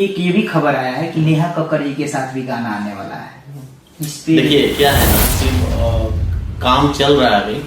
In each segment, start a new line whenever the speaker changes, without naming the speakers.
एक ये भी खबर आया है कि नेहा कक्कड़ जी के साथ भी गाना आने वाला है। इस पे
देखिए क्या है ना, सिर्फ काम चल रहा है अभी,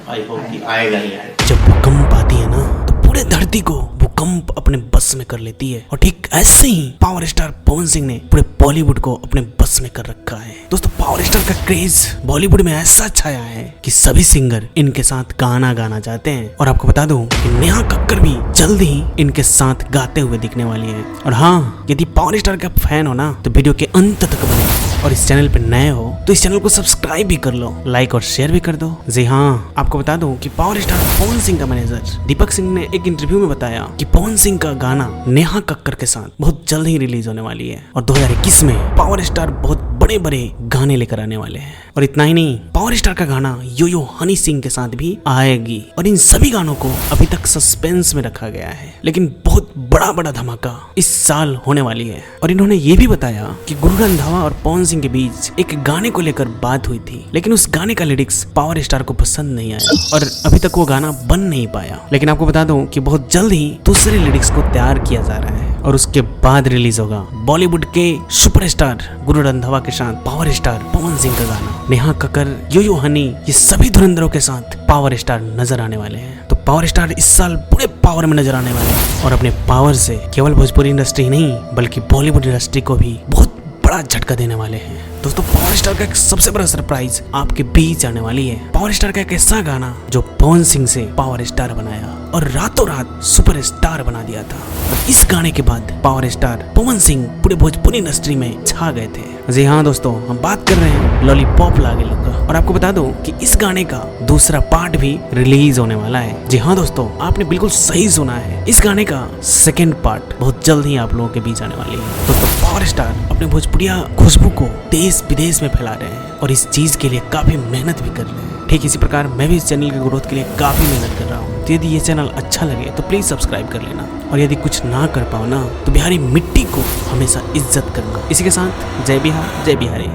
आई होप कि आएगा ही आएगा।
जब भूकंप आती है ना तो पूरे धरती को भूकंप अपने बस में कर लेती है, और ठीक ऐसे ही पावर स्टार पवन सिंह ने पूरे बॉलीवुड को अपने बस में कर रखा है। दोस्तों पावर स्टार का क्रेज बॉलीवुड में ऐसा छाया है कि सभी सिंगर इनके साथ गाना गाना चाहते हैं। और आपको बता दूं कि नेहा कक्कड़ भी जल्द ही इनके साथ गाते हुए दिखने वाली है। और हाँ, यदि पावर स्टार का फैन हो ना तो वीडियो के अंत तक बने, और इस चैनल पे नए हो तो इस चैनल को सब्सक्राइब भी कर लो, लाइक और शेयर भी कर दो। जी हाँ, आपको बता दूं कि पावर स्टार पवन सिंह का मैनेजर दीपक सिंह ने एक इंटरव्यू में बताया कि पवन सिंह का गाना नेहा कक्कड़ के साथ बहुत जल्द ही रिलीज होने वाली है, और 2021 में पावर स्टार बहुत बड़े बड़े गाने लेकर आने वाले हैं। और इतना ही नहीं, पावर स्टार का गाना यो यो हनी सिंह के साथ भी आएगी। और इन सभी गानों को अभी तक सस्पेंस में रखा गया है, लेकिन बहुत बड़ा बड़ा धमाका इस साल होने वाली है। और इन्होंने ये भी बताया कि गुरु रंधावा और पवन सिंह के बीच एक गाने को लेकर बात हुई थी, लेकिन उस गाने का लिरिक्स पावर स्टार को पसंद नहीं आया और अभी तक वो गाना बन नहीं पाया। लेकिन आपको बता दूं कि बहुत जल्द ही दूसरे लिरिक्स को तैयार किया जा रहा है, और उसके बाद रिलीज होगा बॉलीवुड के सुपरस्टार गुरु रंधावा के साथ पावर स्टार पवन सिंह का गाना। नेहा कक्कड़, यो यो हनी, ये सभी धुरंधरों के साथ पावर स्टार नजर आने वाले हैं। तो पावर स्टार इस साल पूरे पावर में नजर आने वाले हैं, और अपने पावर से केवल भोजपुरी इंडस्ट्री नहीं बल्कि बॉलीवुड इंडस्ट्री को भी बहुत बड़ा झटका देने वाले हैं। दोस्तों पावर स्टार का एक सबसे बड़ा सरप्राइज आपके बीच आने वाली है। पावर स्टार का एक ऐसा गाना जो पवन सिंह से पावर स्टार बनाया और रातों रात सुपर स्टार बना दिया था। और इस गाने के बाद पावर स्टार पवन सिंह पूरे भोजपुरी इंडस्ट्री में छा गए थे। जी हाँ दोस्तों, हम बात कर रहे हैं लॉलीपॉप लागे लगा। और आपको बता दूं कि इस गाने का दूसरा पार्ट भी रिलीज होने वाला है। जी हाँ दोस्तों, आपने बिल्कुल सही सुना है, इस गाने का सेकेंड पार्ट बहुत जल्द ही आप लोगों के बीच आने वाली है। दोस्तों पावर स्टार अपने भोजपुरिया खुशबू को देश विदेश में फैला रहे हैं, और इस चीज के लिए काफी मेहनत भी कर रहे हैं। ठीक इसी प्रकार मैं भी इस चैनल के ग्रोथ के लिए काफी मेहनत कर रहा हूँ। तो यदि ये चैनल अच्छा लगे तो प्लीज सब्सक्राइब कर लेना, और यदि कुछ ना कर पाओ ना तो बिहारी मिट्टी को हमेशा इज्जत करना। इसी के साथ जय बिहार, जय बिहारी।